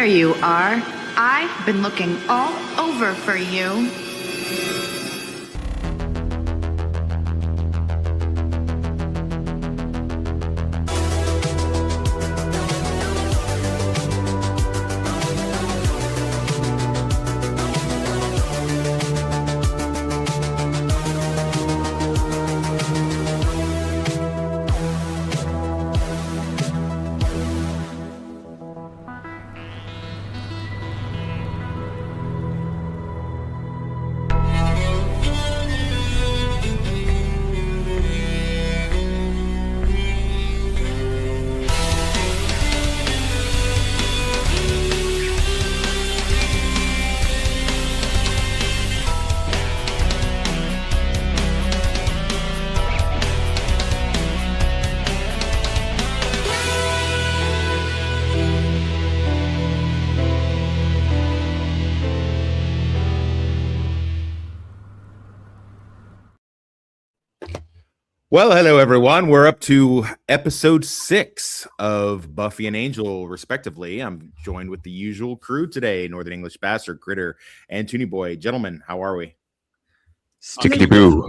There you are. I've been looking all over for you. Well, hello, everyone. We're up to episode 6 of Buffy and Angel, respectively. I'm joined with the usual crew today, Northern English Bastard, Critter, and Toonie Boy. Gentlemen, how are we? Tickety-boo.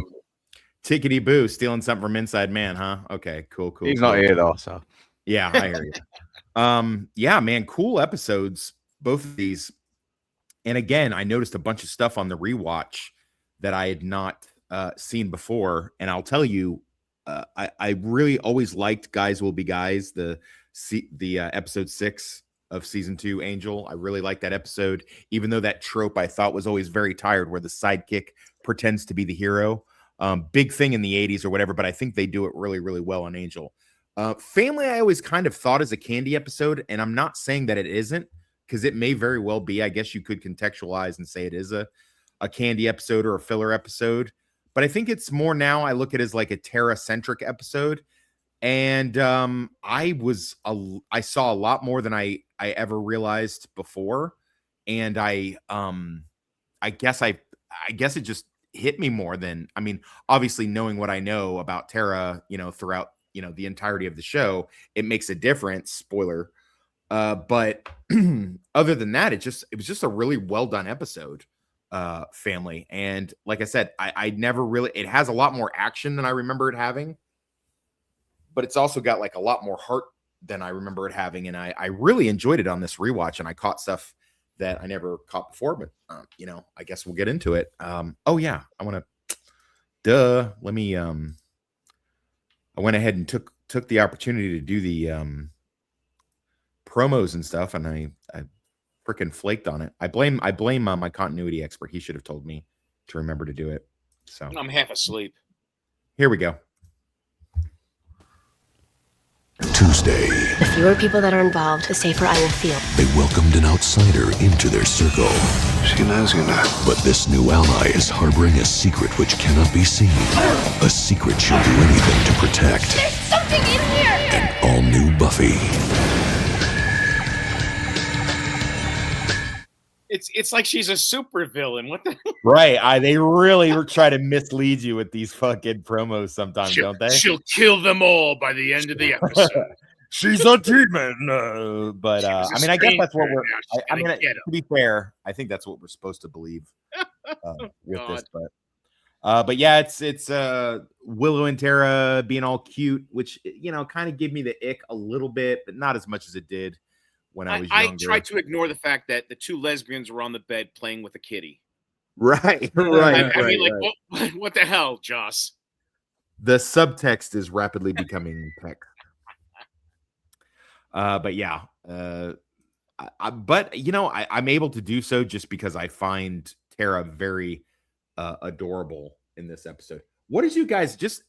Tickety-boo. Stealing something from Inside Man, huh? Okay, cool. He's not here, though, so. Yeah, I hear you. Yeah, man, cool episodes, both of these. And again, I noticed a bunch of stuff on the rewatch that I had not seen before. And I'll tell you, I really always liked Guise Will Be Guys, the episode 6 of season 2, Angel. I really liked that episode, even though that trope I thought was always very tired, where the sidekick pretends to be the hero. Big thing in the 80s or whatever, but I think they do it really, really well on Angel. Family, I always kind of thought as a candy episode, and I'm not saying that it isn't, because it may very well be. I guess you could contextualize and say it is a candy episode or a filler episode. But I think it's more now I look at it as like a Tara-centric episode. And I saw a lot more than I ever realized before. And I guess it just hit me more than, I mean, obviously knowing what I know about Tara, throughout, the entirety of the show, it makes a difference. Spoiler. But other than that, it was just a really well done episode. Family, and like I said, I never really, it has a lot more action than I remember it having, but it's also got like a lot more heart than I remember it having, and I really enjoyed it on this rewatch, and I caught stuff that I never caught before, but I guess we'll get into it. Oh yeah, I want to let me I went ahead and took the opportunity to do the promos and stuff, and I freaking flaked on it. I blame my continuity expert. He should have told me to remember to do it. So I'm half asleep. Here we go. Tuesday. The fewer people that are involved, the safer I will feel. They welcomed an outsider into their circle. She knows you now. But this new ally is harboring a secret which cannot be seen. A secret she'll do anything to protect. There's something in here! An all-new Buffy. It's like she's a super villain. What the? Right. They really try to mislead you with these fucking promos sometimes, don't they? She'll kill them all by the end of the episode. She's a demon. But I mean, I guess that's what we're. To be fair, I think that's what we're supposed to believe with this. But yeah, it's Willow and Tara being all cute, which kind of gave me the ick a little bit, but not as much as it did when I was younger. I tried to ignore the fact that the two lesbians were on the bed playing with a kitty. Right. I mean, like, what the hell, Joss? The subtext is rapidly becoming peck. But yeah, I'm able to do so just because I find Tara very adorable in this episode. What did you guys just,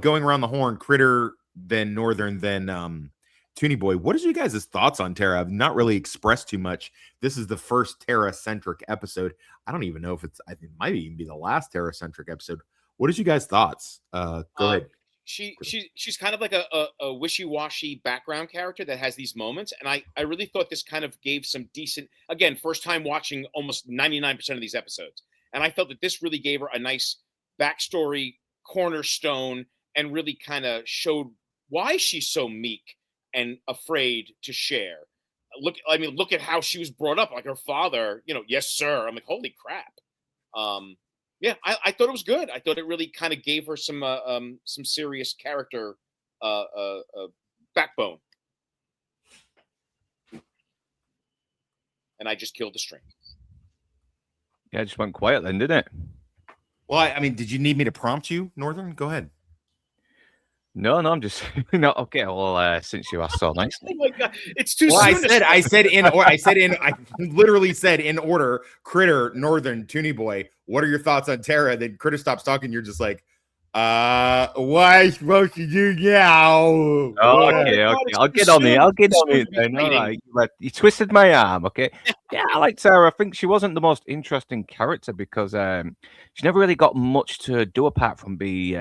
going around the horn, Critter, then Northern, then Toonie Boy, what is you guys' thoughts on Tara? I've not really expressed too much. This is the first Tara-centric episode. I don't even know if I think it might even be the last Tara-centric episode. What is you guys' thoughts? Go ahead. She's kind of like a wishy-washy background character that has these moments, and I really thought this kind of gave some decent, again, first time watching almost 99% of these episodes, and I felt that this really gave her a nice backstory cornerstone and really kind of showed why she's so meek and afraid to share. look at how she was brought up. Like her father, yes, sir. I'm like, holy crap. Yeah, I thought it was good. I thought it really kind of gave her some serious character backbone. And I just killed the stream. Yeah, it just went quiet then, didn't it? Well, I mean, did you need me to prompt you, Northern? Go ahead. No, I'm just no. Okay, well, since you asked so nicely. Oh my god, it's too Well, soon. I literally said in order: Critter, Northern, Toonie Boy. What are your thoughts on Tara? Then Critter stops talking. You're just like, what am I supposed to do now? Oh, okay. I'll get on it then. All right. You twisted my arm, okay? Yeah, I like Sarah. I think she wasn't the most interesting character because she never really got much to do apart from be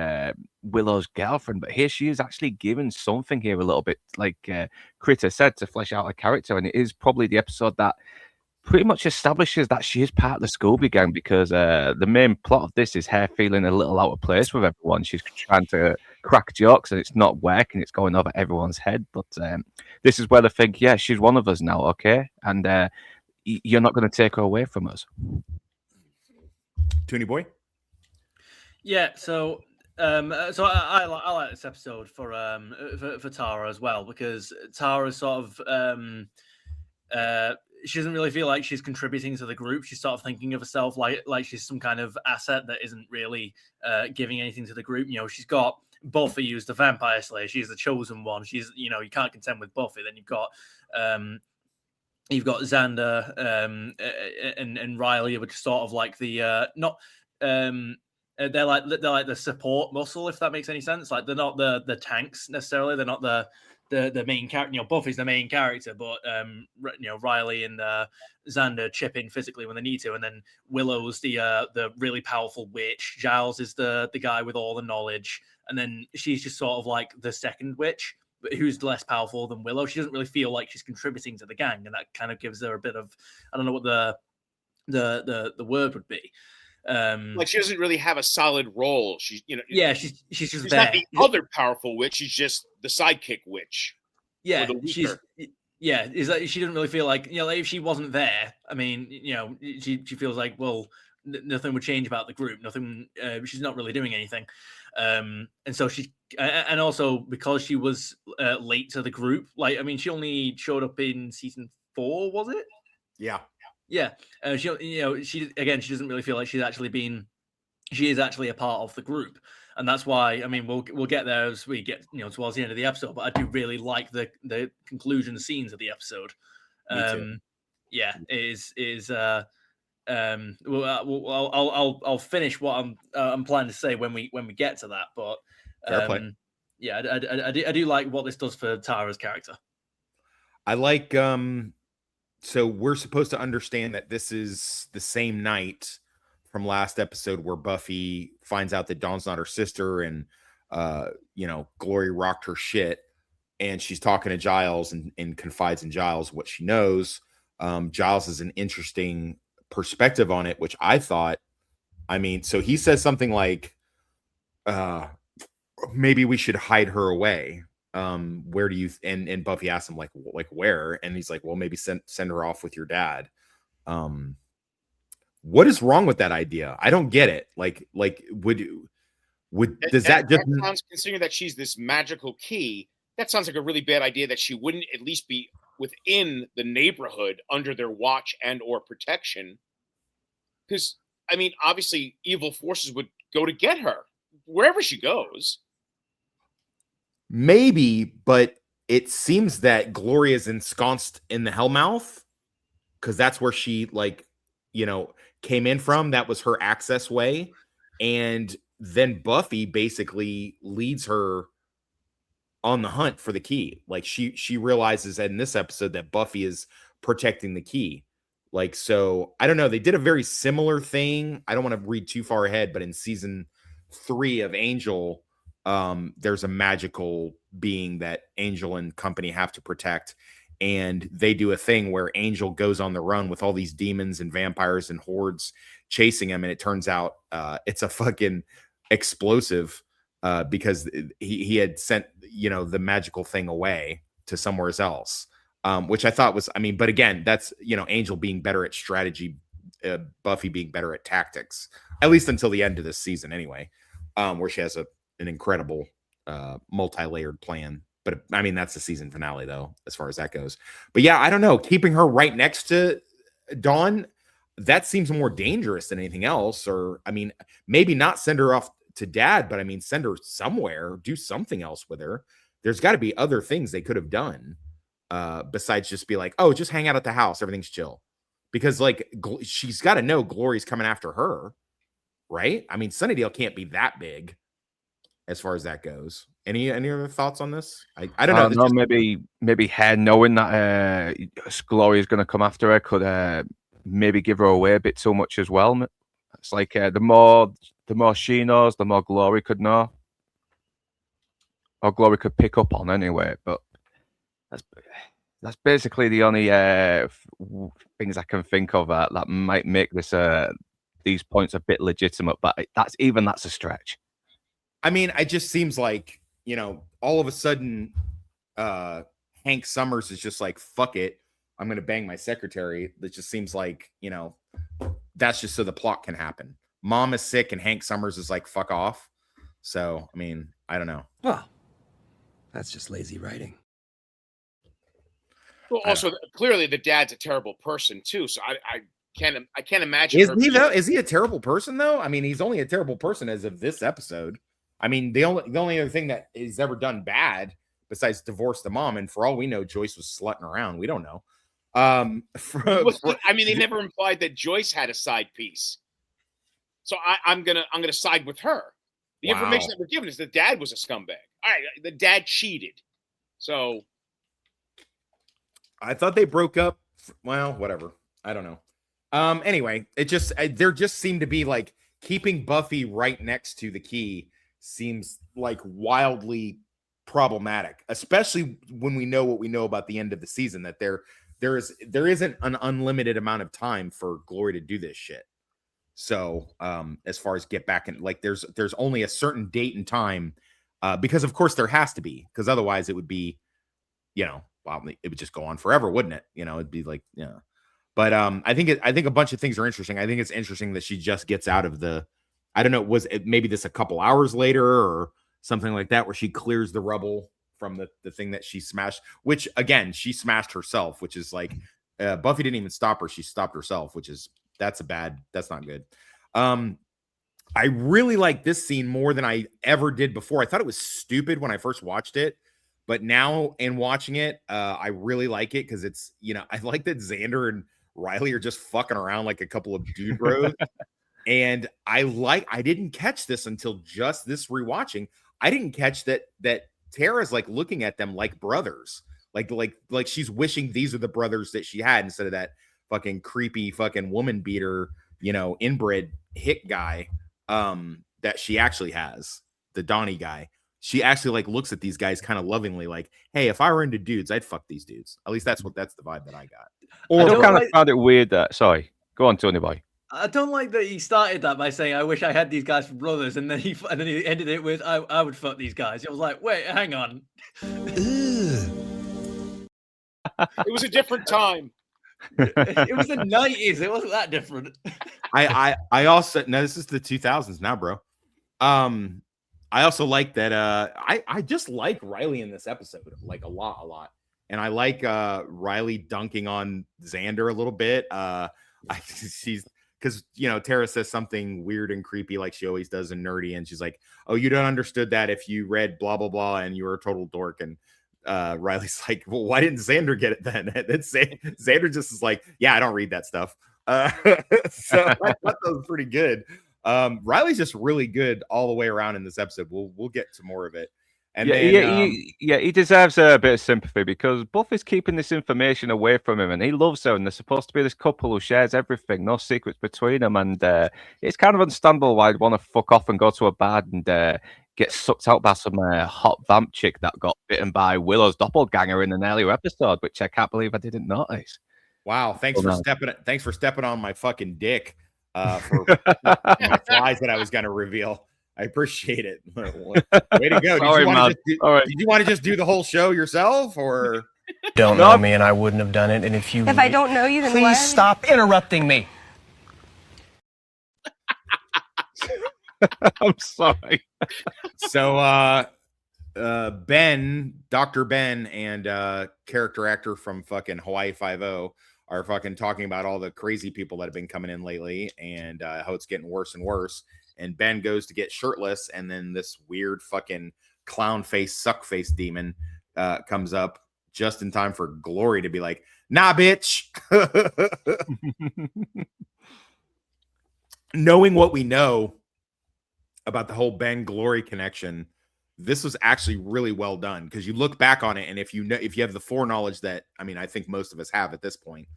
Willow's girlfriend. But here she is actually given something here a little bit, like Critter said, to flesh out her character. And it is probably the episode that pretty much establishes that she is part of the Scooby Gang because the main plot of this is her feeling a little out of place with everyone. She's trying to crack jokes and it's not working. It's going over everyone's head. But this is where they think, yeah, she's one of us now, okay? And you're not going to take her away from us. Toonie Boy? Yeah, so I like this episode for Tara as well because Tara sort of she doesn't really feel like she's contributing to the group. She's sort of thinking of herself like she's some kind of asset that isn't really giving anything to the group. She's got Buffy, who's the vampire slayer. She's the chosen one. She's, you can't contend with Buffy. Then you've got Xander and Riley, which is sort of like the they're like the support muscle, if that makes any sense. Like they're not the tanks necessarily. They're not the main character. Buffy's the main character, but Riley and Xander chip in physically when they need to, and then Willow's the really powerful witch. Giles is the guy with all the knowledge, and then she's just sort of like the second witch, but who's less powerful than Willow. She doesn't really feel like she's contributing to the gang, and that kind of gives her a bit of, I don't know what the word would be. Like she doesn't really have a solid role. She's she's just she's there. Not the other powerful witch. She's just the sidekick witch. Yeah, she doesn't really feel like if she wasn't there. I mean, she feels like nothing would change about the group. Nothing. She's not really doing anything. And so and also because she was late to the group. Like, I mean, she only showed up in season 4, was it? Yeah. Yeah, she doesn't really feel like she is actually a part of the group, and that's why. I mean, we'll get there as we get towards the end of the episode. But I do really like the conclusion scenes of the episode. Yeah, it is. I'll finish what I'm planning to say when we get to that. But yeah, I do like what this does for Tara's character. I like so we're supposed to understand that this is the same night from last episode where Buffy finds out that Dawn's not her sister and Glory rocked her shit, and she's talking to Giles and confides in Giles what she knows. Giles is an interesting perspective on it, which I thought, I mean, so he says something like maybe we should hide her away. Where do you and Buffy asks him like where, and he's like, well, maybe send her off with your dad. What is wrong with that idea? I don't get it. Like does that just sounds, considering that she's this magical key, that sounds like a really bad idea that she wouldn't at least be within the neighborhood under their watch and or protection. Because I mean, obviously evil forces would go to get her wherever she goes. Maybe, but it seems that Gloria is ensconced in the Hellmouth because that's where she came in from. That was her access way. And then Buffy basically leads her on the hunt for the key. Like she realizes in this episode that Buffy is protecting the key. Like, so I don't know. They did a very similar thing. I don't want to read too far ahead, but in season 3 of Angel, there's a magical being that Angel and company have to protect, and they do a thing where Angel goes on the run with all these demons and vampires and hordes chasing him, and it turns out it's a fucking explosive because he had sent the magical thing away to somewhere else. which I thought was, I mean, but again, that's, Angel being better at strategy, Buffy being better at tactics, at least until the end of this season anyway, where she has an incredible multi-layered plan. But I mean, that's the season finale though, as far as that goes. But yeah, I don't know, keeping her right next to Dawn, that seems more dangerous than anything else. Or, I mean, maybe not send her off to Dad, but I mean, send her somewhere, do something else with her. There's got to be other things they could have done besides just be like, oh, just hang out at the house, everything's chill. Because like she's got to know Glory's coming after her, right? I mean, Sunnydale can't be that big as far as that goes. Any other thoughts on this? I don't know. No, maybe her knowing that Glory is going to come after her could maybe give her away a bit too much as well. It's like the more she knows, the more Glory could know, or Glory could pick up on anyway. But that's basically the only things I can think of that might make these points a bit legitimate. But that's a stretch. I mean, it just seems like, all of a sudden, Hank Summers is just like, fuck it, I'm going to bang my secretary. It just seems like, that's just so the plot can happen. Mom is sick and Hank Summers is like, fuck off. So, I mean, I don't know. Well, that's just lazy writing. Well, also, clearly the dad's a terrible person too. So I can't imagine. Is he a terrible person though? I mean, he's only a terrible person as of this episode. I mean, the only other thing that he's ever done bad besides divorce the mom, and for all we know, Joyce was slutting around. We don't know. I mean, they never implied that Joyce had a side piece. So I'm gonna side with her. The information that we're given is the dad was a scumbag. All right, the dad cheated. So I thought they broke up. Well, whatever. I don't know. Anyway, there just seemed to be like keeping Buffy right next to the key seems like wildly problematic, especially when we know what we know about the end of the season, that there isn't an unlimited amount of time for Glory to do this shit. So as far as get back and like there's only a certain date and time, because of course there has to be, because otherwise it would be, it would just go on forever, wouldn't it? It'd be like, yeah. But I think a bunch of things are interesting. I think it's interesting that she just gets out of the, I don't know, was it maybe this a couple hours later or something like that, where she clears the rubble from the thing that she smashed, which again, she smashed herself, which is like, Buffy didn't even stop her. She stopped herself, which is, that's not good. I really like this scene more than I ever did before. I thought it was stupid when I first watched it, but now in watching it, I really like it because it's, I like that Xander and Riley are just fucking around like a couple of dude bros. And I didn't catch this until just this rewatching. I didn't catch that Tara's like looking at them like brothers, like she's wishing these are the brothers that she had instead of that fucking creepy fucking woman beater, inbred hick guy that she actually has, the Donnie guy. She actually like looks at these guys kind of lovingly, like, hey, if I were into dudes, I'd fuck these dudes. At least that's the vibe that I got. I kind of found it weird that, sorry, go on, Tony Boy. I don't like that he started that by saying, I wish I had these guys for brothers, and then he ended it with, I would fuck these guys. It was like, wait, hang on. It was a different time. It was the 90s. It wasn't that different. I also, no, this is the 2000s now, bro. I also like that. I just like Riley in this episode, like a lot. And I like Riley dunking on Xander a little bit. Because Tara says something weird and creepy like she always does and nerdy, and she's like, oh, you don't understood that if you read blah blah blah and you were a total dork. And Riley's like, well, why didn't Xander get it then? And then Xander just is like, yeah, I don't read that stuff. So I thought that was pretty good. Riley's just really good all the way around in this episode. We'll get to more of it. And he deserves a bit of sympathy because Buffy's keeping this information away from him, and he loves her, and they're supposed to be this couple who shares everything, no secrets between them, and it's kind of understandable why I'd want to fuck off and go to a bar and get sucked out by some hot vamp chick that got bitten by Willow's doppelganger in an earlier episode, which I can't believe I didn't notice. Wow, thanks for stepping on my fucking dick for my flies that I was going to reveal. I appreciate it. Way to go. Did you want to just do the whole show yourself, or Don't know me, and I wouldn't have done it. And if I don't know you, then why? please stop interrupting me. I'm sorry. So Ben, Dr. Ben, and character actor from fucking Hawaii Five-0 are fucking talking about all the crazy people that have been coming in lately and how it's getting worse and worse. And Ben goes to get shirtless, and then this weird fucking clown face, suck face demon comes up just in time for Glory to be like, nah, bitch. Knowing what we know about the whole Ben Glory connection, this was actually really well done, because you look back on it, and if you have the foreknowledge that, I mean, I think most of us have at this point,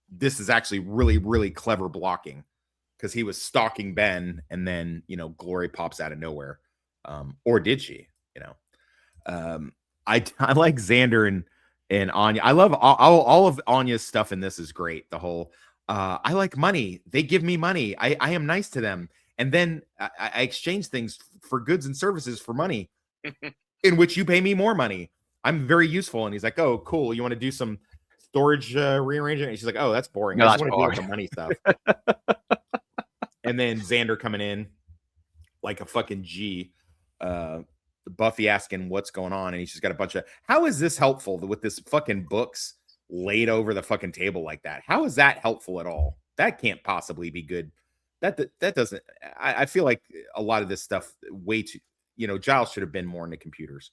this is actually really, really clever blocking, because he was stalking Ben, and then, you know, Glory pops out of nowhere. Or did she? You know, I like Xander and Anya. I love all of Anya's stuff in this is great. The whole I like money. They give me money. I am nice to them. And then I exchange things for goods and services for money, in which you pay me more money. I'm very useful. And he's like, oh, cool. You want to do some storage rearranging? And she's like, oh, that's boring. No, I just that's want to do like the money stuff. And then Xander coming in like a fucking G. Buffy asking what's going on. And he's just got a bunch of, how is this helpful with this fucking books laid over the fucking table like that? How is that helpful at all? That can't possibly be good. That doesn't. I feel like a lot of this stuff way too. You know, Giles should have been more into computers.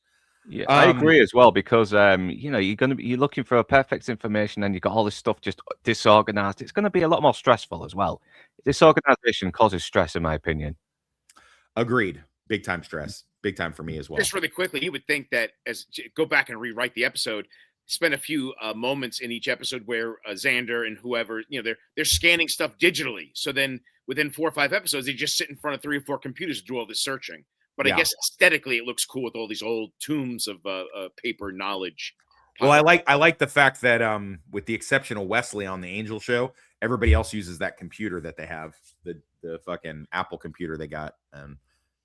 Yeah, I agree as well, because you know, you're looking for a perfect information, and you've got all this stuff just disorganized. It's going to be a lot more stressful as well. Disorganization causes stress, in my opinion. Agreed. Big time stress. Big time for me as well. Just really quickly, you would think that go back and rewrite the episode, spend a few moments in each episode where Xander and whoever, you know, they're scanning stuff digitally. So then within 4 or 5 episodes, they just sit in front of 3 or 4 computers to do all this searching. But I guess aesthetically, it looks cool with all these old tombs of paper knowledge. Well, I like the fact that with the exception of Wesley on the Angel show, everybody else uses that computer that they have, the fucking Apple computer they got.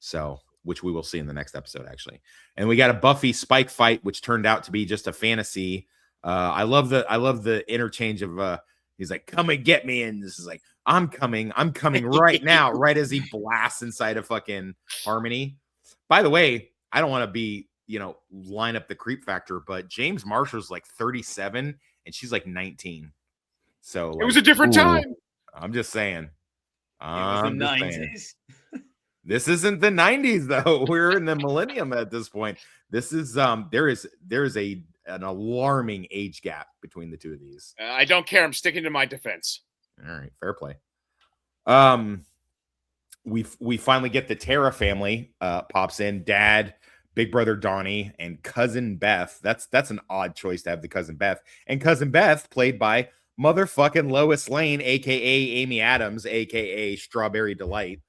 So, which we will see in the next episode, actually. And we got a Buffy Spike fight, which turned out to be just a fantasy. I love the interchange of he's like, come and get me, and this is like, I'm coming right now, right as he blasts inside of fucking Harmony. By the way, I don't want to be, you know, line up the creep factor, but James Marshall's like 37 and she's like 19. So like, it was a different time. I'm just saying. It was the 90s. This isn't the 90s though. We're in the millennium at this point. This is there is an alarming age gap between the two of these. I don't care. I'm sticking to my defense. All right, fair play. We finally get the Tara family pops in. Dad, big brother Donnie, and cousin Beth. That's an odd choice to have the cousin Beth. And cousin Beth played by motherfucking Lois Lane, aka Amy Adams, aka Strawberry Delight.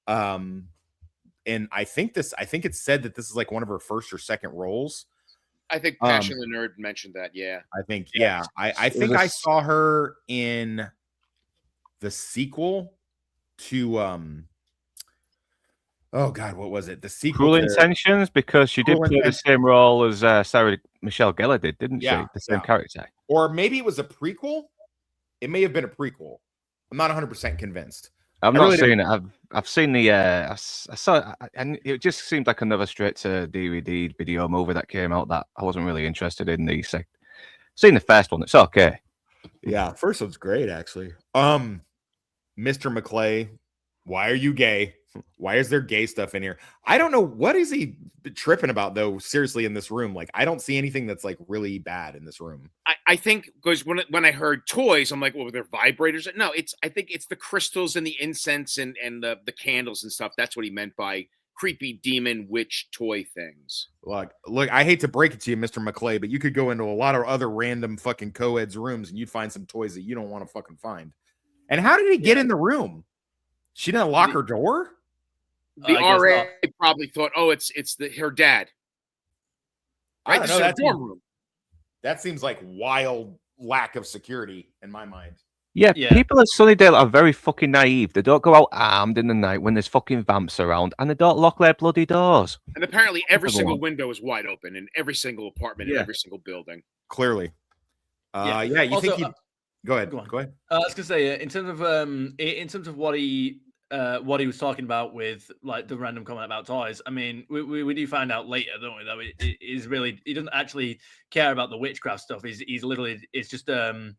And I think it's said that this is like one of her first or second roles. I think Passion the Nerd mentioned that. Yeah. I think, yeah. I think I saw her in the sequel to oh god, what was it? The sequel Cruel to Intentions, because she did play the same role as Sarah Michelle Gellar did, didn't she? Yeah, The same character. Or maybe it was a prequel. It may have been a prequel. I'm not 100% convinced. I've not seen it. I've seen the I saw it, and it just seemed like another straight to DVD video movie that came out that I wasn't really interested in. Seen the first one. It's okay. Yeah, first one's great actually. Mr. McClay, why are you gay? Why is there gay stuff in here? I don't know. What is he tripping about though? Seriously, in this room, like I don't see anything that's like really bad in this room. I think because when I heard toys, I'm like, well, they're vibrators. No, I think it's the crystals and the incense and the candles and stuff. That's what he meant by creepy demon witch toy things. Look, I hate to break it to you, Mr. McClay, but you could go into a lot of other random fucking co-eds rooms and you'd find some toys that you don't want to fucking find. And how did he get in the room? She didn't lock her door? The RA probably thought, oh, it's her dad. Right? I don't know. That seems like wild lack of security in my mind. Yeah, Yeah. people at Sunnydale are very fucking naive. They don't go out armed in the night when there's fucking vamps around, and they don't lock their bloody doors. And apparently every single Everyone. window is wide open in every single apartment in Yeah. every single building. Clearly. Yeah. Yeah, you Also, think he go ahead. go on. Go ahead. I was gonna say, in terms of what he was talking about with like the random comment about toys. I mean, we do find out later, don't we? Though it is really he doesn't actually care about the witchcraft stuff. He's literally it's just a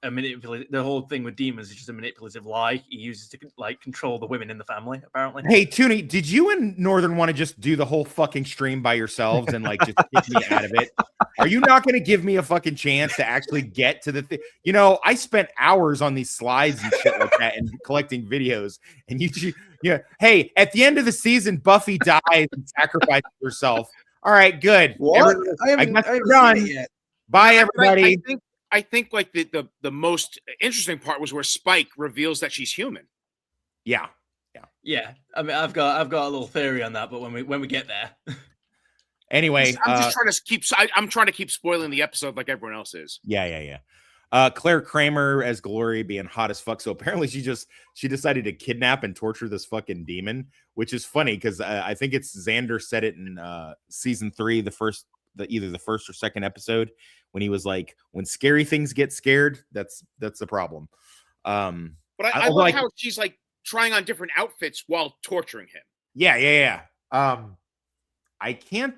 manipulative. The whole thing with demons is just a manipulative lie he uses to like control the women in the family. Apparently. Hey, Toonie, did you and Northern want to just do the whole fucking stream by yourselves and like just kick me out of it? Are you not going to give me a fucking chance to actually get to the thing? You know, I spent hours on these slides and shit like that and collecting videos. And yeah. Hey, at the end of the season, Buffy dies and sacrifices herself. All right, good. What? I guess we're done. Bye, everybody. I think like the most interesting part was where Spike reveals that she's human. Yeah. Yeah. I mean, I've got a little theory on that, but when we get there. Anyway, I'm trying to keep spoiling the episode like everyone else is. Yeah. Claire Kramer as Glory being hot as fuck. So apparently she decided to kidnap and torture this fucking demon, which is funny because I think it's Xander said it in season 3, either the first or second episode, when he was like, when scary things get scared, that's the problem. But I love how she's like trying on different outfits while torturing him. Yeah. I can't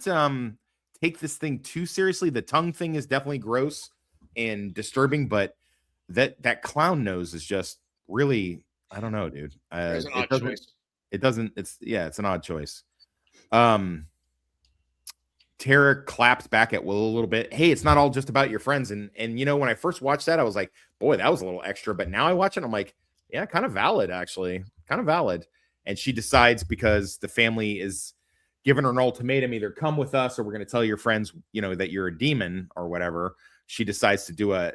take this thing too seriously. The tongue thing is definitely gross and disturbing, but that clown nose is just really, I don't know, dude. It's an odd choice. It's an odd choice. Tara clapped back at Will a little bit. Hey, it's not all just about your friends. And you know, when I first watched that, I was like, boy, that was a little extra. But now I watch it, I'm like, yeah, kind of valid, actually. Kind of valid. And she decides, because the family is giving her an ultimatum, either come with us or we're going to tell your friends, you know, that you're a demon or whatever. She decides to do a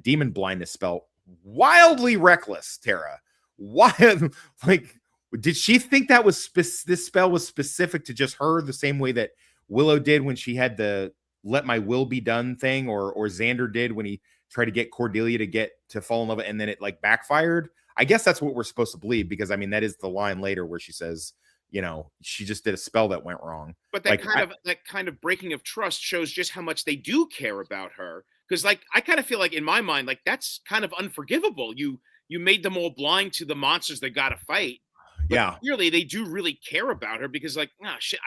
demon blindness spell. Wildly reckless, Tara. Wild, like, did she think that was this spell was specific to just her, the same way that Willow did when she had the "let my will be done" thing, or Xander did when he tried to get Cordelia to fall in love, and then it like backfired? I guess that's what we're supposed to believe, because I mean that is the line later where she says, you know, she just did a spell that went wrong. But that kind of breaking of trust shows just how much they do care about her. Because like I kind of feel like in my mind, like that's kind of unforgivable. You made them all blind to the monsters they got to fight. But yeah, clearly they do really care about her, because like, shit,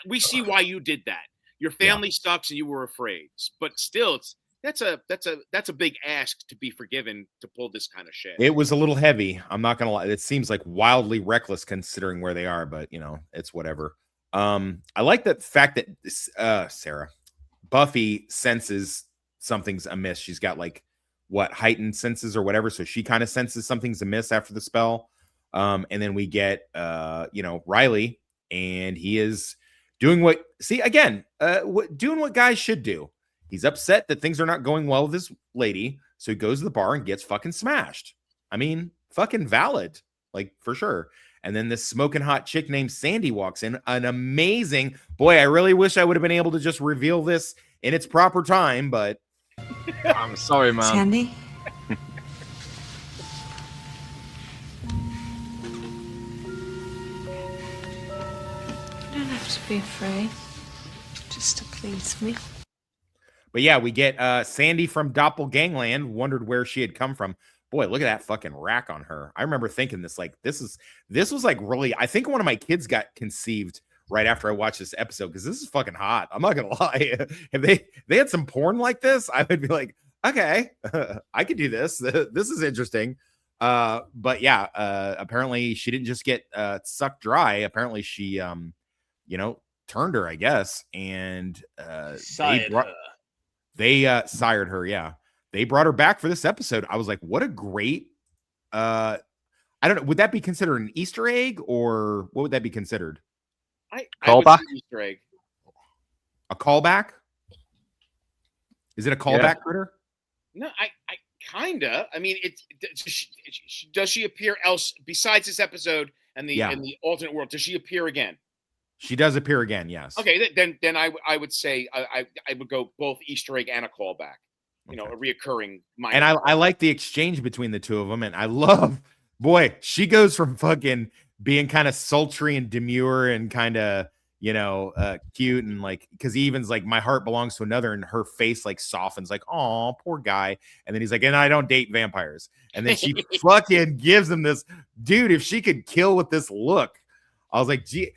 we see why you did that. Your family sucks and you were afraid. But still, that's a big ask to be forgiven to pull this kind of shit. It was a little heavy. I'm not gonna lie. It seems like wildly reckless considering where they are, but you know, it's whatever. I like the fact that Buffy senses something's amiss. She's got like heightened senses or whatever, so she kind of senses something's amiss after the spell. And then we get Riley, and he is doing doing what guys should do. He's upset that things are not going well with this lady, so he goes to the bar and gets fucking smashed. I mean, fucking valid, like, for sure. And then this smoking hot chick named Sandy walks in. An amazing boy. I really wish I would have been able to just reveal this in its proper time, but I'm sorry, man. Sandy? You don't have to be afraid. Just to please me. But yeah, we get Sandy from Doppelgangland. Wondered where she had come from. Boy, look at that fucking rack on her. I remember thinking this was like really, I think one of my kids got conceived right after I watched this episode, because this is fucking hot. I'm not gonna lie. If they had some porn like this, I would be like, okay, I could do this. This is interesting. But yeah, apparently she didn't just get sucked dry. Apparently she turned her, I guess, and they sired her. Yeah, they brought her back for this episode. I was like, what a great I don't know, would that be considered an Easter egg, or what would that be considered? Callback? Easter egg. A callback? Is it a callback, Critter? No, I kinda. I mean, does she appear else besides this episode and the alternate world? Does she appear again? She does appear again, yes. Okay, then I would say I would go both Easter egg and a callback. a reoccurring mind. And I like the exchange between the two of them. And I love, boy, she goes from fucking being kind of sultry and demure and kind of, cute. And like, because he even's like, my heart belongs to another. And her face like softens like, oh, poor guy. And then he's like, and I don't date vampires. And then she fucking gives him this, dude, if she could kill with this look. I was like, gee,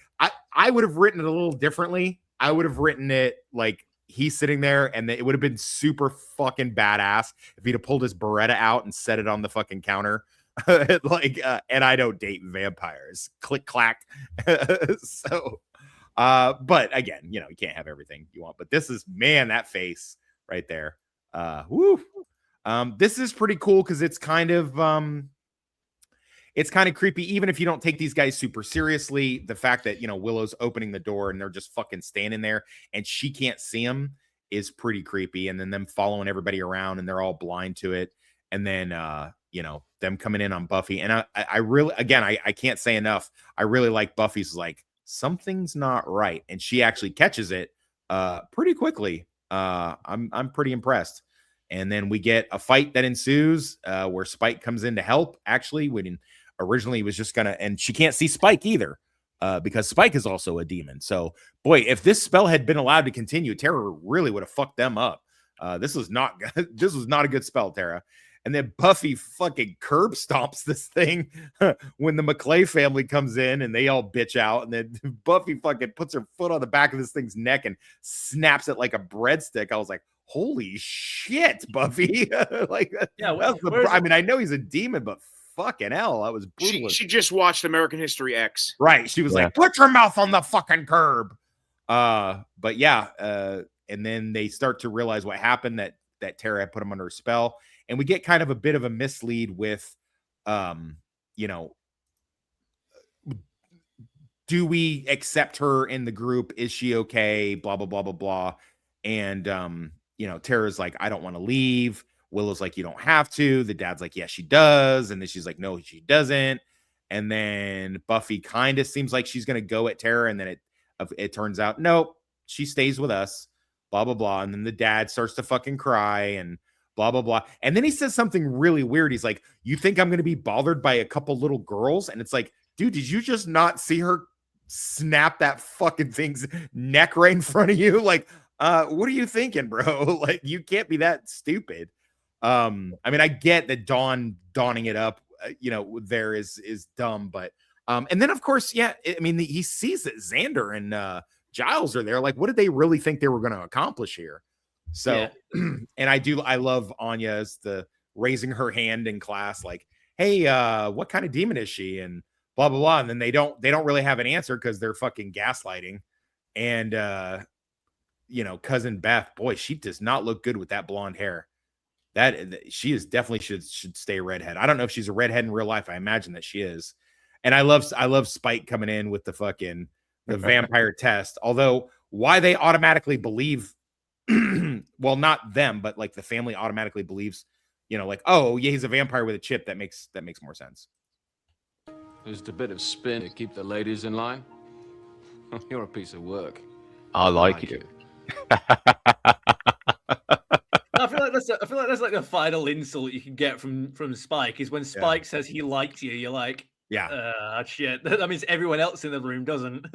I would have written it a little differently. I would have written it like, he's sitting there, and it would have been super fucking badass if he'd have pulled his Beretta out and set it on the fucking counter. And I don't date vampires. Click clack. So, but again, you can't have everything you want. But this is, man, that face right there. Woo. This is pretty cool because it's kind of creepy, even if you don't take these guys super seriously. The fact that, Willow's opening the door and they're just fucking standing there and she can't see them is pretty creepy. And then them following everybody around and they're all blind to it. And then, them coming in on Buffy. And I really, again, I can't say enough. I really like Buffy's like, something's not right. And she actually catches it pretty quickly. I'm pretty impressed. And then we get a fight that ensues where Spike comes in to help. Actually, when originally he was just gonna, and she can't see Spike either because Spike is also a demon. So, boy, if this spell had been allowed to continue, Tara really would have fucked them up. This was not a good spell, Tara. And then Buffy fucking curb stomps this thing when the McClay family comes in and they all bitch out. And then Buffy fucking puts her foot on the back of this thing's neck and snaps it like a breadstick. I was like, holy shit, Buffy. I know he's a demon, but fucking hell, that was brutal. She just watched American History X. Right. She was like, put your mouth on the fucking curb. But yeah, and then they start to realize what happened, that Tara had put him under a spell. And we get kind of a bit of a mislead with, do we accept her in the group? Is she okay? Blah, blah, blah, blah, blah. And, Tara's like, I don't want to leave. Willow's like, you don't have to. The dad's like, yeah, she does. And then she's like, no, she doesn't. And then Buffy kind of seems like she's going to go at Tara. And then it turns out, nope, she stays with us, blah, blah, blah. And then the dad starts to fucking cry and blah, blah, blah. And then he says something really weird. He's like, you think I'm going to be bothered by a couple little girls? And it's like, dude, did you just not see her snap that fucking thing's neck right in front of you? Like, what are you thinking, bro? Like, you can't be that stupid. I get that donning it up, there is dumb, but, and then of course, yeah, he sees that Xander and, Giles are there. Like, what did they really think they were going to accomplish here? So, yeah. And I love Anya's the raising her hand in class, like, hey, what kind of demon is she? And blah, blah, blah. And then they don't really have an answer because they're fucking gaslighting. And, cousin Beth, boy, she does not look good with that blonde hair. That she is definitely should stay redhead. I don't know if she's a redhead in real life. I imagine that she is. And I love Spike coming in with the vampire test. Although why they automatically believe, well, not them, but like the family automatically believes, like, oh yeah, he's a vampire with a chip. That makes more sense. Just a bit of spin to keep the ladies in line. You're a piece of work. I like you. I feel like that's like the final insult you can get from Spike is when Spike says he liked you. You're like, yeah, shit. That means everyone else in the room doesn't.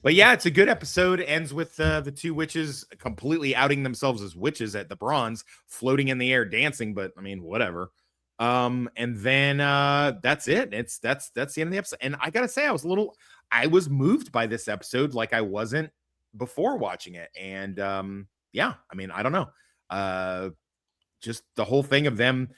But yeah, it's a good episode. It ends with the two witches completely outing themselves as witches at the bronze, floating in the air, dancing. But whatever. And then that's it. That's the end of the episode. And I gotta say, I was moved by this episode like I wasn't before watching it. And I don't know. Just the whole thing of them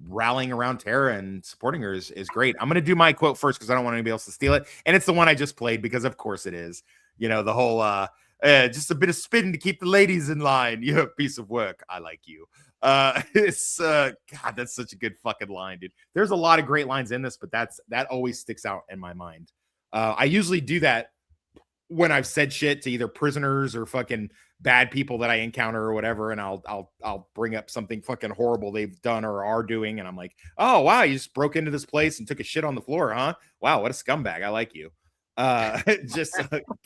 rallying around Tara and supporting her is great. I'm going to do my quote first because I don't want anybody else to steal it. And it's the one I just played because of course it is, the whole, just a bit of spin to keep the ladies in line. You're a piece of work. I like you. It's God, that's such a good fucking line, dude. There's a lot of great lines in this, but that always sticks out in my mind. I usually do that when I've said shit to either prisoners or fucking bad people that I encounter or whatever, and I'll bring up something fucking horrible they've done or are doing, and I'm like, oh wow, you just broke into this place and took a shit on the floor, huh? Wow, what a scumbag. I like you. Just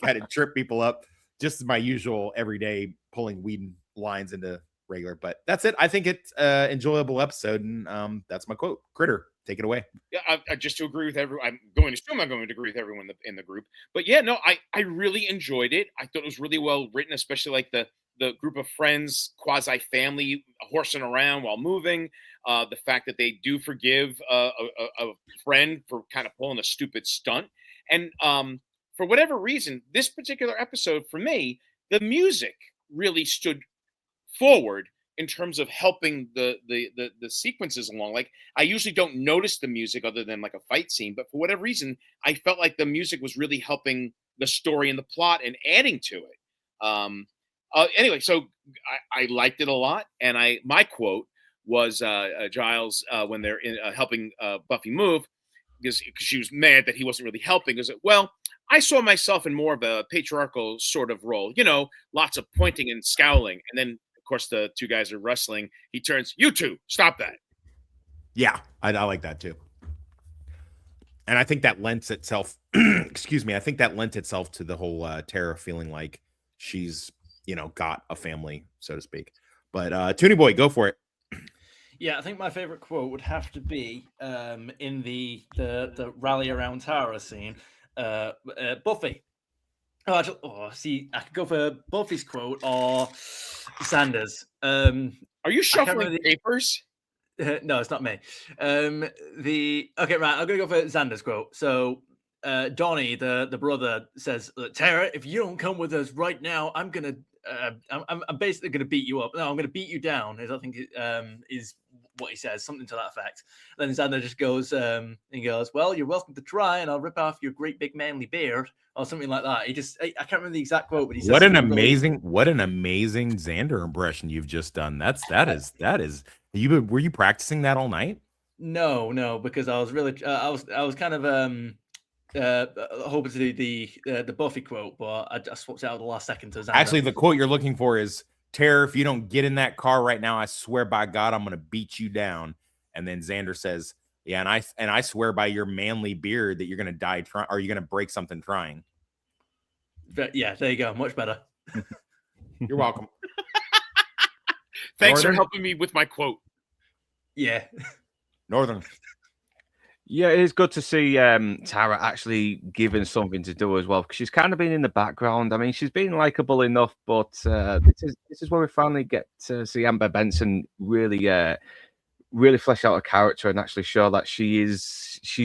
kind of trip people up. Just my usual everyday pulling weed lines into regular. But that's it. I think it's an enjoyable episode, and that's my quote. Critter, take it away. Yeah, I just to agree with everyone. I'm going to agree with everyone in the group. But yeah, no, I really enjoyed it. I thought it was really well written, especially like the group of friends, quasi family, horsing around while moving. The fact that they do forgive a friend for kind of pulling a stupid stunt, and for whatever reason, this particular episode for me, the music really stood forward in terms of helping the sequences along. Like, I usually don't notice the music other than like a fight scene, but for whatever reason, I felt like the music was really helping the story and the plot and adding to it. Anyway, so I liked it a lot, and my quote was Giles when they're helping Buffy move, because she was mad that he wasn't really helping. Is it, well, I saw myself in more of a patriarchal sort of role, lots of pointing and scowling, and then of course the two guys are wrestling. He turns, "You two, stop that." Yeah, I like that too. And I think that lends itself, excuse me, I think that lent itself to the whole Tara feeling like she's, got a family, so to speak. But Toonie Boy, go for it. Yeah, I think my favorite quote would have to be in the rally around Tara scene. Buffy. See, I could go for Buffy's quote or Sanders. Are you shuffling papers? No, it's not me. Okay, right. I'm gonna go for Xander's quote. So, Donnie, the brother, says, "Tara, if you don't come with us right now, I'm basically gonna beat you up. No, I'm gonna beat you down." I think is what he says, something to that effect. Then Xander just goes, he goes, "Well, you're welcome to try, and I'll rip off your great big manly beard," or something like that. I can't remember the exact quote, but he says, what an amazing Xander impression you've just done. That is. Were you practicing that all night? No, because I was really, I was kind of hoping to do the Buffy quote, but I swapped it out at the last second to Xander. Actually, the quote you're looking for is, "Tara, if you don't get in that car right now, I swear by God, I'm going to beat you down." And then Xander says, "Yeah, and I swear by your manly beard that you're going to die trying, or you're going to break something trying." But yeah, there you go. Much better. You're welcome. Thanks for helping me with my quote. Yeah. Northern. Yeah, it is good to see Tara actually given something to do as well, because she's kind of been in the background. I mean, she's been likable enough, but this is where we finally get to see Amber Benson really flesh out her character and actually show that she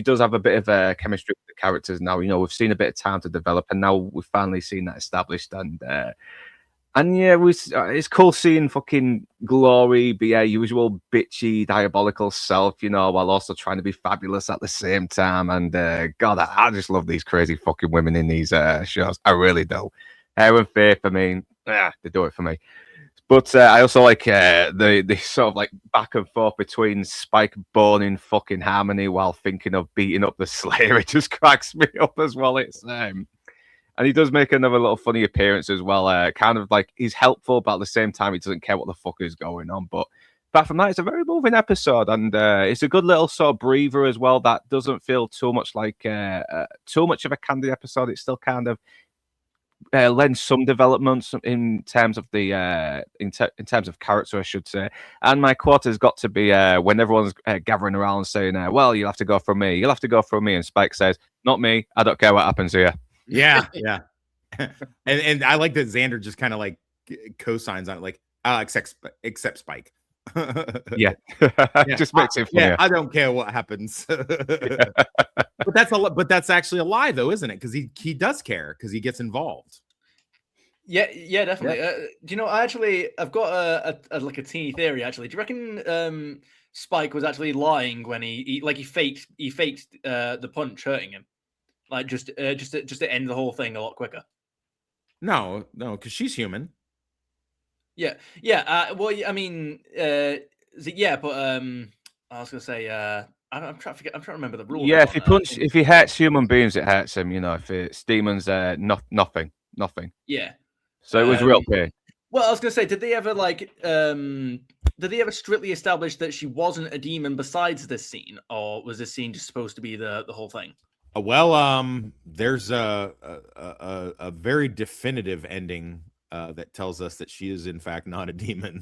does have a bit of a chemistry with the characters now. We've seen a bit of time to develop, and now we've finally seen that established. And yeah, it's cool seeing fucking Glory be a usual bitchy, diabolical self, while also trying to be fabulous at the same time. And God, I just love these crazy fucking women in these shows. I really do. Hair and Faith, I mean, they do it for me. But I also like the sort of like back and forth between Spike boning fucking Harmony while thinking of beating up the Slayer. It just cracks me up as well. And he does make another little funny appearance as well. Kind of like he's helpful, but at the same time, he doesn't care what the fuck is going on. But apart from that, it's a very moving episode, and it's a good little sort of breather as well. That doesn't feel too much like too much of a candy episode. It still kind of lends some developments in terms of the in terms of character, I should say. And my quote has got to be when everyone's gathering around saying, "Well, you'll have to go for me. You'll have to go for me." And Spike says, "Not me. I don't care what happens here." Yeah. and I like that Xander just kind of like co-signs on it, like except Spike. Yeah. Just makes it funny. Yeah, I don't care what happens. But that's actually a lie, though, isn't it? Because he does care, because he gets involved. Yeah, definitely. Do you know? I've got a teeny theory. Actually, do you reckon Spike was actually lying when he faked the punch hurting him? Like just to end the whole thing a lot quicker. No, because she's human. Yeah. Well, I mean, yeah, but I was gonna say, I'm trying to remember the rules. Yeah, if he hurts human beings, it hurts him. If it's demons, nothing. Yeah. So it was real pain. Well, I was gonna say, did they ever strictly establish that she wasn't a demon besides this scene, or was this scene just supposed to be the whole thing? Well, there's a very definitive ending that tells us that she is in fact not a demon.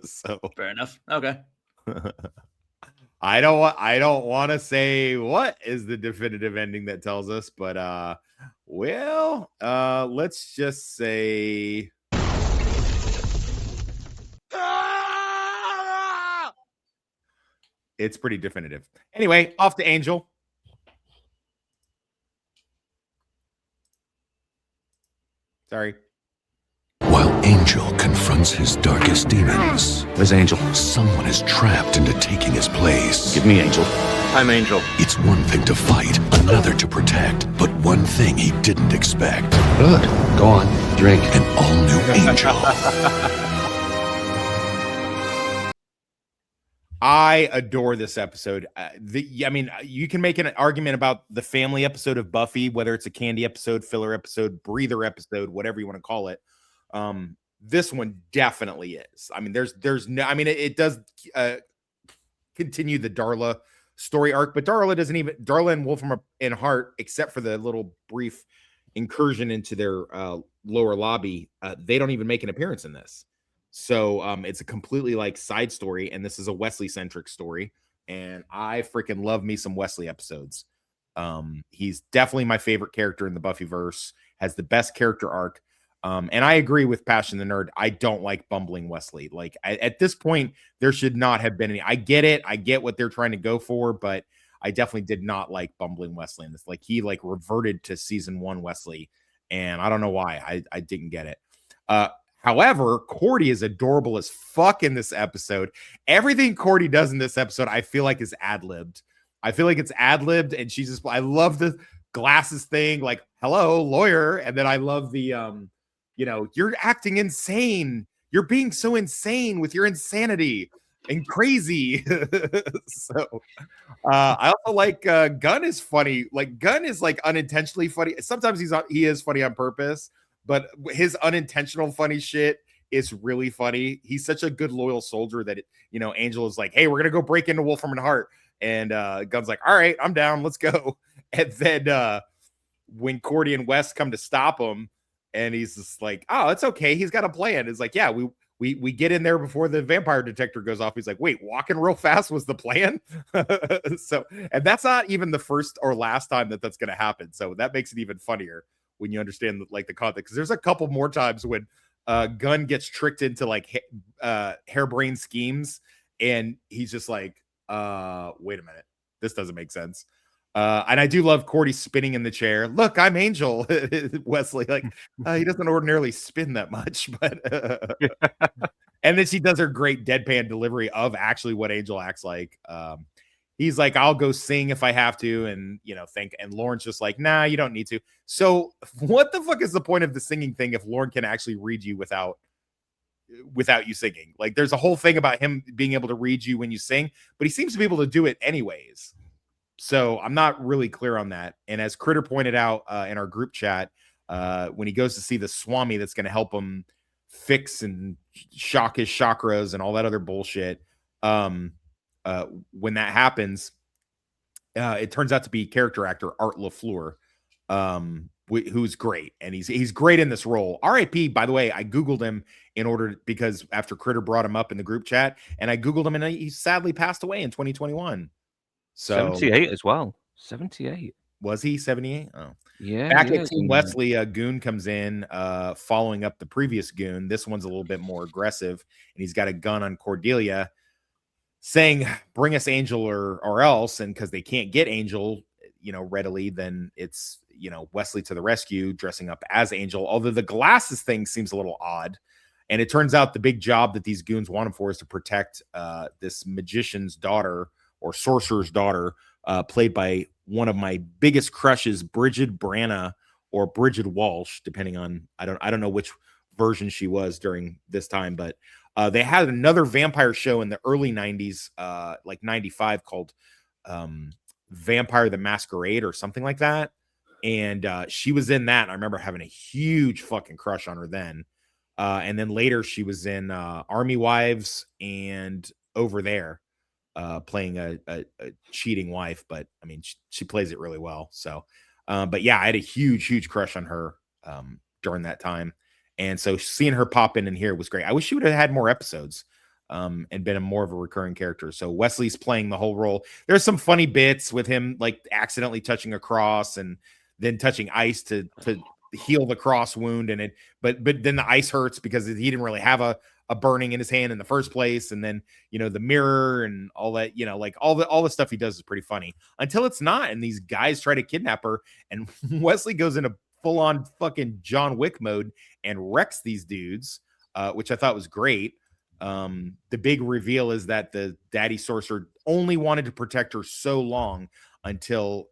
So Fair enough. Okay. I don't want to say what is the definitive ending that tells us, but let's just say it's pretty definitive. Anyway, off to Angel. Sorry. While Angel confronts his darkest demons, Where's Angel? someone is trapped into taking his place. Give me Angel. I'm Angel. It's one thing to fight, another to protect, but one thing he didn't expect. Good. Go on. Drink. An all-new Angel. I adore this episode. You can make an argument about the family episode of Buffy, whether it's a candy episode, filler episode, breather episode, whatever you want to call it. This one definitely is. I mean, there's no. I mean, it does continue the Darla story arc, but Darla and Wolfram and Hart, except for the little brief incursion into their lower lobby, they don't even make an appearance in this. So it's a completely like side story, and this is a Wesley centric story, and I freaking love me some Wesley episodes. He's definitely my favorite character in the Buffyverse, has the best character arc. And I agree with Passion the Nerd. I don't like bumbling Wesley. Like at this point, there should not have been any. I get it. I get what they're trying to go for, but I definitely did not like bumbling Wesley in this. Like he like reverted to season 1 Wesley, and I don't know why. I didn't get it. However, Cordy is adorable as fuck in this episode. Everything Cordy does in this episode, I feel like is ad-libbed. I feel like it's ad-libbed, and she's just, I love the glasses thing, like, hello, lawyer. And then I love the, you're acting insane. You're being so insane with your insanity and crazy. So I also like Gunn is funny. Like Gunn is like unintentionally funny. Sometimes he is funny on purpose, but his unintentional funny shit is really funny. He's such a good loyal soldier that Angel is like, hey, we're gonna go break into Wolfram and Hart, and Gunn's like, all right, I'm down, let's go. And then when Cordy and Wes come to stop him, and he's just like, oh, it's okay, he's got a plan. It's like, yeah, we get in there before the vampire detector goes off. He's like, wait, walking real fast was the plan? So, and that's not even the first or last time that's going to happen. So that makes it even funnier when you understand like the context. Because there's a couple more times when Gunn gets tricked into like harebrained schemes, and he's just like, wait a minute, this doesn't make sense. And I do love Cordy spinning in the chair. Look, I'm Angel. Wesley, like, he doesn't ordinarily spin that much, but and then she does her great deadpan delivery of actually what Angel acts like. He's like, I'll go sing if I have to, and and Lauren's just like, nah, you don't need to. So what the fuck is the point of the singing thing if Lauren can actually read you without you singing? Like, there's a whole thing about him being able to read you when you sing, but he seems to be able to do it anyways. So I'm not really clear on that. And as Critter pointed out in our group chat, when he goes to see the swami that's going to help him fix and shock his chakras and all that other bullshit, when that happens, it turns out to be character actor Art LaFleur, who's great. And he's great in this role. R.I.P. By the way, I Googled him because after Critter brought him up in the group chat, and I Googled him, and he sadly passed away in 2021. So 78 as well. 78. Was he 78? Oh, yeah. Back at Team Wesley, a goon comes in, following up the previous goon. This one's a little bit more aggressive, and he's got a gun on Cordelia, saying, "Bring us Angel or else." And because they can't get Angel, readily, then it's Wesley to the rescue, dressing up as Angel. Although the glasses thing seems a little odd, and it turns out the big job that these goons want him for is to protect this magician's daughter, or sorcerer's daughter, played by one of my biggest crushes, Bridget Branna, or Bridget Walsh, depending on, I don't know which version she was during this time, but they had another vampire show in the early 90s, like 95, called Vampire the Masquerade or something like that. And she was in that. I remember having a huge fucking crush on her then. And then later she was in Army Wives and Over There, playing a cheating wife, but I mean, she plays it really well. So, but yeah, I had a huge crush on her during that time. And so seeing her pop in here was great. I wish she would have had more episodes and been more of a recurring character. So Wesley's playing the whole role. There's some funny bits with him like accidentally touching a cross and then touching ice to heal the cross wound, and but then the ice hurts because he didn't really have a burning in his hand in the first place. And then, you know, the mirror and all that, you know, like all the stuff he does is pretty funny until it's not. And these guys try to kidnap her, and Wesley goes into full-on fucking John Wick mode and wrecks these dudes, which I thought was great. The big reveal is that the daddy sorcerer only wanted to protect her so long until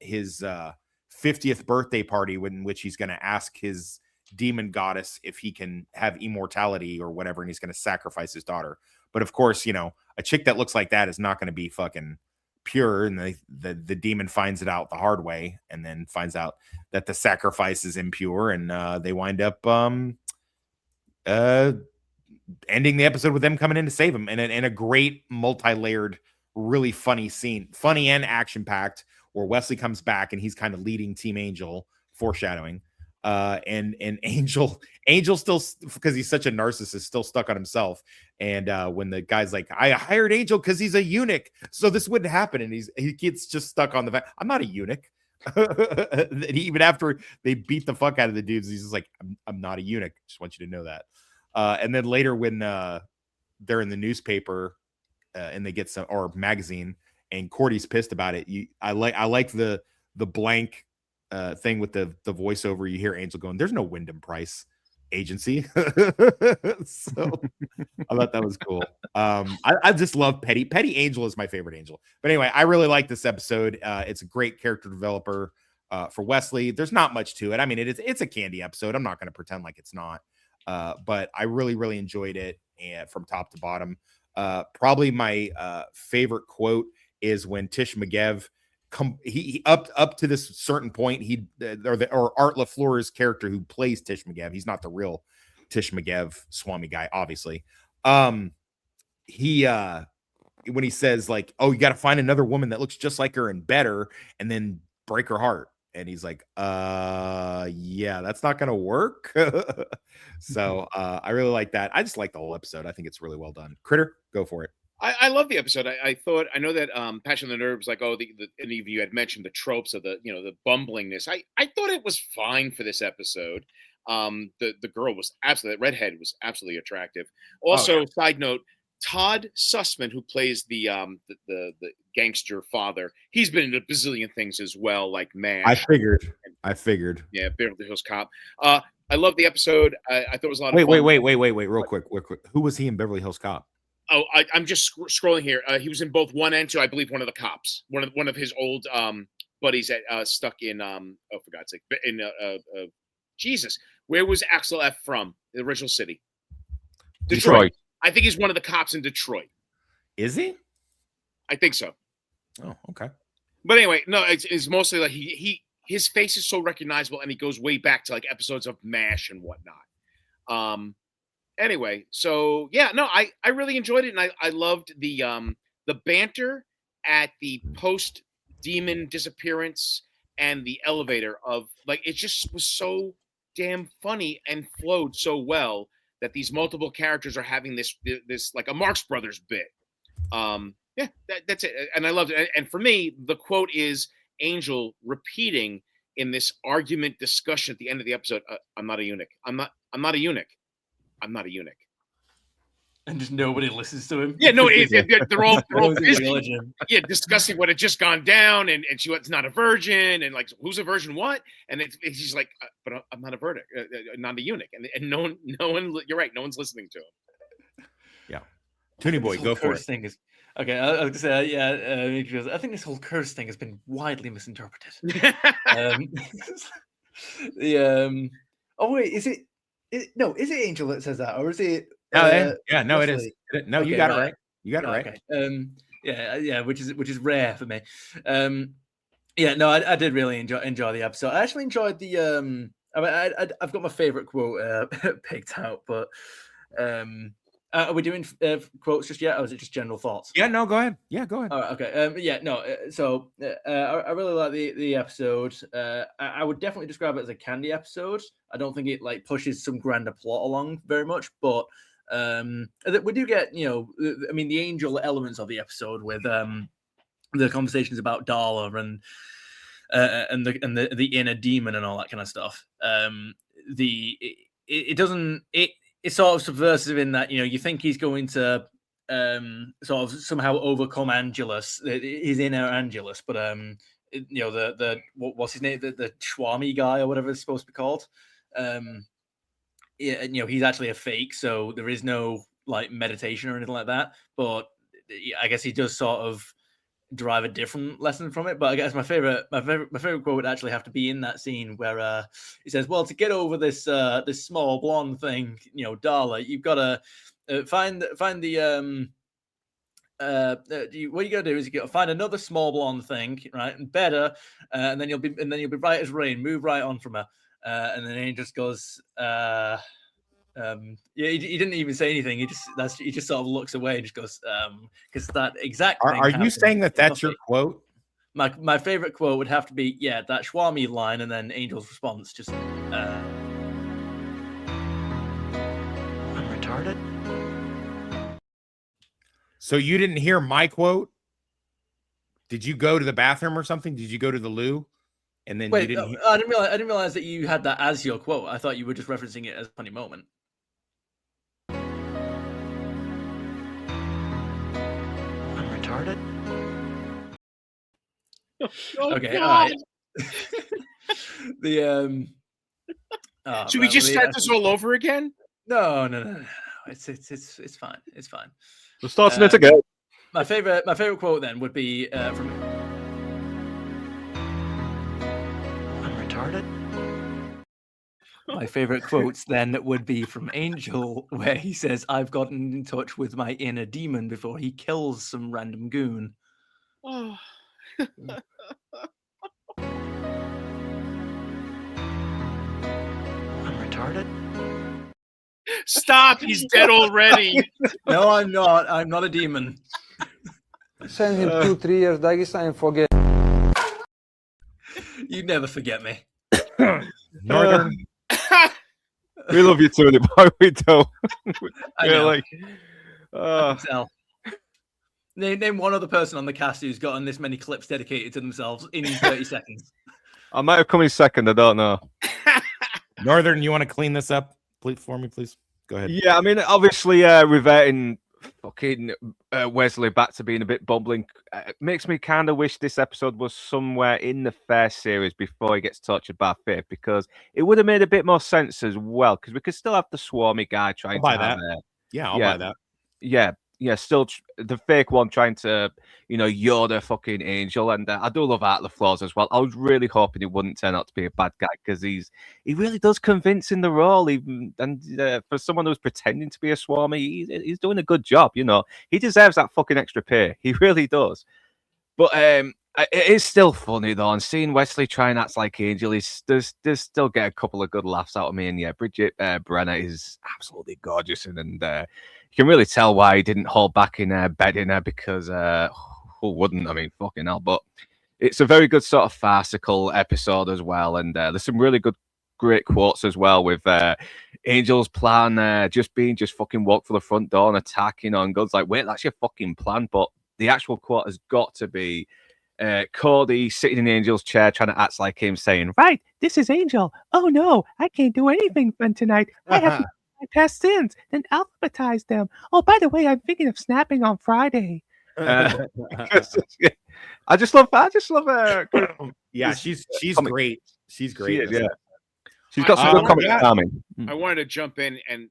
his 50th birthday party, in which he's going to ask his demon goddess if he can have immortality or whatever, and he's going to sacrifice his daughter. But of course, you know, a chick that looks like that is not going to be fucking pure, and the demon finds it out the hard way, and then finds out that the sacrifice is impure, and they wind up ending the episode with them coming in to save him, and a great multi-layered, really funny scene, funny and action-packed, where Wesley comes back and he's kind of leading Team Angel, foreshadowing. And Angel still, because he's such a narcissist, still stuck on himself. And when the guy's like, I hired Angel because he's a eunuch, so this wouldn't happen, and he gets just stuck on the fact, I'm not a eunuch. Even after they beat the fuck out of the dudes, he's just like, I'm not a eunuch. Just want you to know that. And then later when they're in the newspaper and they get some, or magazine, and Cordy's pissed about it. I like the blank thing with the voiceover. You hear Angel going, "There's no Wyndham Price agency." So I thought that was cool. I just love Petty Angel is my favorite Angel. But anyway, I really like this episode. It's a great character developer for Wesley. There's not much to it. I mean, it's a candy episode. I'm not going to pretend like it's not. But I really enjoyed it, and from top to bottom. Probably my favorite quote is when Tish McGev he up to this certain point, or Art LaFleur's character who plays Tish McGev, he's not the real Tish McGev swami guy, obviously. He when he says like, oh, you got to find another woman that looks just like her and better, and then break her heart. And he's like, yeah, that's not gonna work. So I really like that. I just like the whole episode. I think it's really well done. Critter, go for it. I love the episode. I know that Passion of the Nerves, like, any of you had mentioned the tropes of the bumblingness. I thought it was fine for this episode. The girl was absolutely, redhead was absolutely attractive. Also, Side note, Todd Sussman, who plays the gangster father, he's been in a bazillion things as well, like MASH. I figured. Yeah, Beverly Hills Cop. I love the episode. I thought it was a lot of fun. Wait, real quick. Who was he in Beverly Hills Cop? Oh, I'm just scrolling here. He was in both 1 and 2. I believe one of the cops, one of his old buddies that stuck in for God's sake, in Jesus. Where was Axel F from? The original city, Detroit. I think he's one of the cops in Detroit. Is he? I think so. Oh, okay. But anyway, no, it's mostly like his face is so recognizable, and he goes way back to like episodes of MASH and whatnot. Anyway, so yeah, no, I really enjoyed it, and I loved the banter at the post demon disappearance and the elevator of, like, it just was so damn funny and flowed so well that these multiple characters are having this like a Marx Brothers bit. Yeah, that's it, and I loved it. And for me, the quote is Angel repeating in this argument discussion at the end of the episode, "I'm not a eunuch. I'm not a eunuch. I'm not a eunuch." And just nobody listens to him. Yeah, no, they're all busy. Yeah, discussing what had just gone down, and she was not a virgin, and like, who's a virgin? What? And she's like, but I'm not a virgin, not a eunuch, and no one. You're right, no one's listening to him. Yeah, Toonie Boy, go for it. Thing is, okay, I was gonna say, I think this whole curse thing has been widely misinterpreted. Oh wait, is it? No, is it Angel that says that, or is it? No, no, it is. No, okay, you got it right. You got it right. Okay. Yeah, which is rare for me. Yeah, no, I did really enjoy the episode. I actually enjoyed the. I mean, I've got my favorite quote picked out, but Are we doing quotes just yet, or is it just general thoughts? Yeah, no, go ahead. Yeah, go ahead. All right, okay. Yeah, no. So I really like the episode. I would definitely describe it as a candy episode. I don't think it like pushes some grander plot along very much, but we do get, you know, I mean, the angel elements of the episode with the conversations about Darla and the inner demon and all that kind of stuff. It's sort of subversive in that, you know, you think he's going to sort of somehow overcome Angelus, his inner Angelus, but you know, the what's his name, the swami guy or whatever it's supposed to be called. Yeah, you know, he's actually a fake, so there is no like meditation or anything like that. But I guess he does sort of derive a different lesson from it. But I guess my favorite quote would actually have to be in that scene where he says, "Well, to get over this this small blonde thing, you know, Darla, you've got to find the what you got to do is you got to find another small blonde thing, right, and better, and then you'll be right as rain. Move right on from her." And then he just goes, yeah, he didn't even say anything. He just sort of looks away and just goes, because that exact thing. Are you saying that that's your quote? My favorite quote would have to be, yeah, that swami line, and then Angel's response, just I'm retarded. So you didn't hear my quote? Did you go to the bathroom or something? Did you go to the loo? And then wait, you didn't. I didn't realize that you had that as your quote. I thought you were just referencing it as a funny moment. I'm retarded. Okay, all right. The Should we just start this all over again? No. It's fine. It's fine. We're starting it again. My favorite quote then would be from. Retarded. My favorite quotes then would be from Angel, where he says, "I've gotten in touch with my inner demon before he kills some random goon." Oh. I'm retarded. Stop! He's dead already. No, I'm not. I'm not a demon. Send him 2-3 years Dagestan and forget. You'd never forget me. Northern. We love you too, boy. We do. I know. Like, I can tell. Name one other person on the cast who's gotten this many clips dedicated to themselves in 30 seconds. I might have come in second. I don't know. Northern, you want to clean this up for me, please? Go ahead. Yeah, I mean, obviously, reverting fucking Wesley back to being a bit bumbling makes me kind of wish this episode was somewhere in the first series before he gets tortured by Faith, because it would have made a bit more sense as well, because we could still have the swami guy trying I'll buy to that. I'll buy that. Yeah, still the fake one trying to, you know, Yoda fucking Angel, and I do love Out of the Floors as well. I was really hoping it wouldn't turn out to be a bad guy, because he really does convince in the role, even, and for someone who's pretending to be a swami, he's doing a good job. You know, he deserves that fucking extra pay. He really does. But it is still funny though, and seeing Wesley try and act like Angel, does still get a couple of good laughs out of me. And yeah, Bridget Brenner is absolutely gorgeous, and you can really tell why he didn't hold back in bedding her, because who wouldn't? I mean, fucking hell. But it's a very good sort of farcical episode as well, and there's some really great quotes as well, with Angel's plan just fucking walk for the front door and attacking on guns. Like, wait, that's your fucking plan. But the actual quote has got to be Cordy sitting in Angel's chair trying to act like him, saying, "Right, this is Angel. Oh no, I can't do anything fun tonight. I have to my past sins, then alphabetize them. Oh, by the way, I'm thinking of snapping on Friday." I just love her. Yeah, she's great. She's great. She is, yeah. She's got some good comic timing. I wanted to jump in and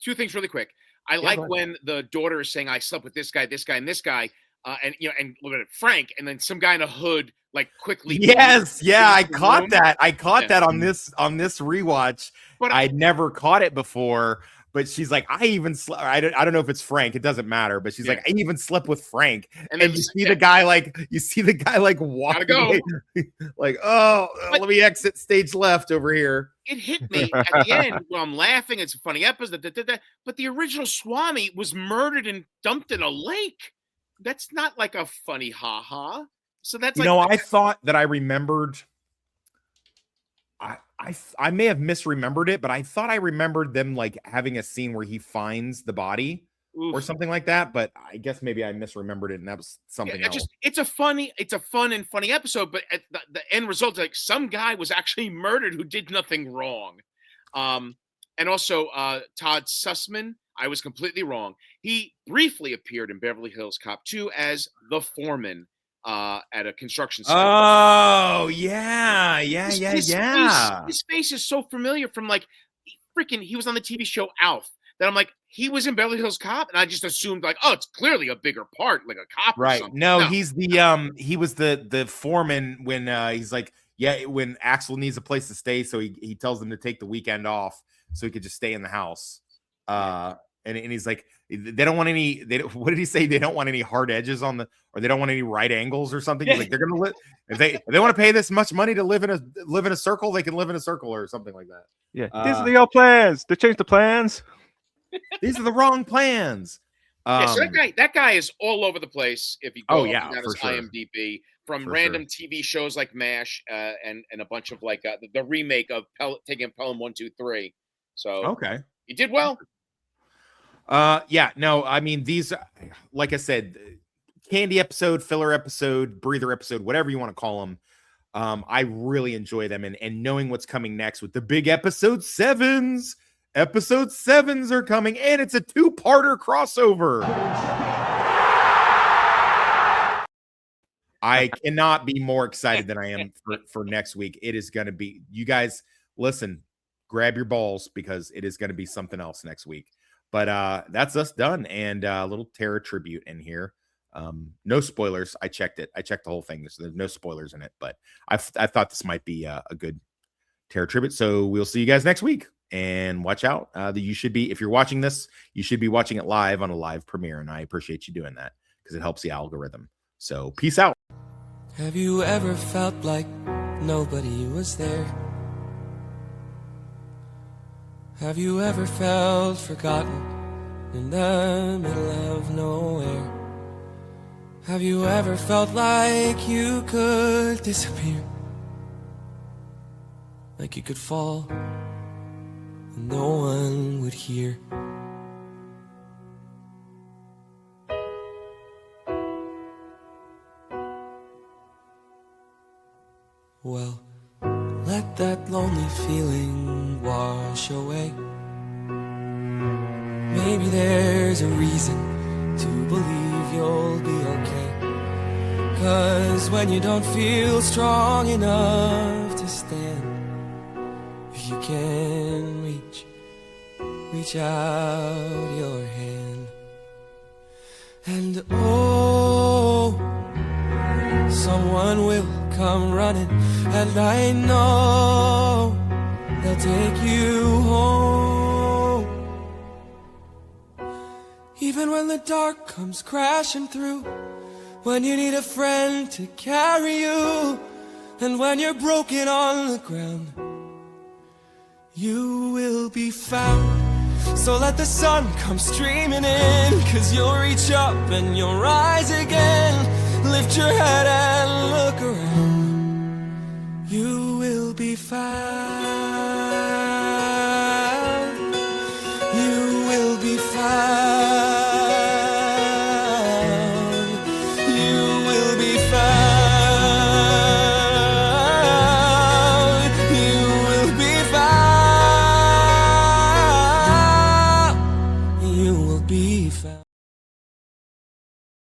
two things really quick. I like when the daughter is saying, "I slept with this guy, and this guy." and and look at it, Frank, and then some guy in a hood like quickly. Yes, yeah, I caught that. I caught that on this rewatch. But I'd never caught it before. But she's like, I even slept. I don't know if it's Frank. It doesn't matter. But she's like, I even slept with Frank. And you see the guy like, walking away, like, let me exit stage left over here. It hit me at the end when I'm laughing. It's a funny episode. But the original Swami was murdered and dumped in a lake. That's not like a funny ha-ha. So that's I thought that I remembered. I may have misremembered it, but I thought I remembered them like having a scene where he finds the body or something like that. But I guess maybe I misremembered it, and that was something else. It's a fun and funny episode, but at the end result, like some guy was actually murdered who did nothing wrong. And also Todd Sussman, I was completely wrong. He briefly appeared in Beverly Hills Cop 2 as the foreman at a construction site. Oh, yeah. His face is so familiar from like he was on the TV show Alf. That I'm like, he was in Beverly Hills Cop, and I just assumed like, oh, it's clearly a bigger part, like a cop. Right. Or something. No, he's the he was the foreman when he's like, when Axel needs a place to stay, so he tells them to take the weekend off so he could just stay in the house. And he's like, they don't want any. What did he say? They don't want any hard edges or they don't want any right angles or something. He's like, they're gonna live if they want to pay this much money to live in a circle, they can live in a circle or something like that. Yeah, these are your plans. They changed the plans. These are the wrong plans. So that guy is all over the place. If you go down his sure. IMDb, from random TV shows like MASH and a bunch of like the remake of Taking Pelham 1, 2, 3. So okay, you did well. No, I mean, these, like I said, candy episode, filler episode, breather episode, whatever you want to call them. I really enjoy them, and knowing what's coming next with the big episode 7s. Episode 7s are coming, and it's a 2-parter crossover. I cannot be more excited than I am for next week. It is going to be, you guys, listen, grab your balls because it is going to be something else next week. But that's us done, and a little Terror tribute in here. No spoilers. I checked it. I checked the whole thing. There's no spoilers in it, but I thought this might be a good Terror tribute. So we'll see you guys next week, and watch out. You should be, if you're watching this, you should be watching it live on a live premiere, and I appreciate you doing that because it helps the algorithm. So peace out. Have you ever felt like nobody was there? Have you ever felt forgotten in the middle of nowhere? Have you ever felt like you could disappear? Like you could fall and no one would hear? Well, let that lonely feeling wash away. Maybe there's a reason to believe you'll be okay. 'Cause when you don't feel strong enough to stand, if you can reach out your hand. And oh, someone will come running, and I know they'll take you home. Even when the dark comes crashing through, when you need a friend to carry you, and when you're broken on the ground, you will be found. So let the sun come streaming in, 'cause you'll reach up and you'll rise again. Lift your head and look around. You will be fine.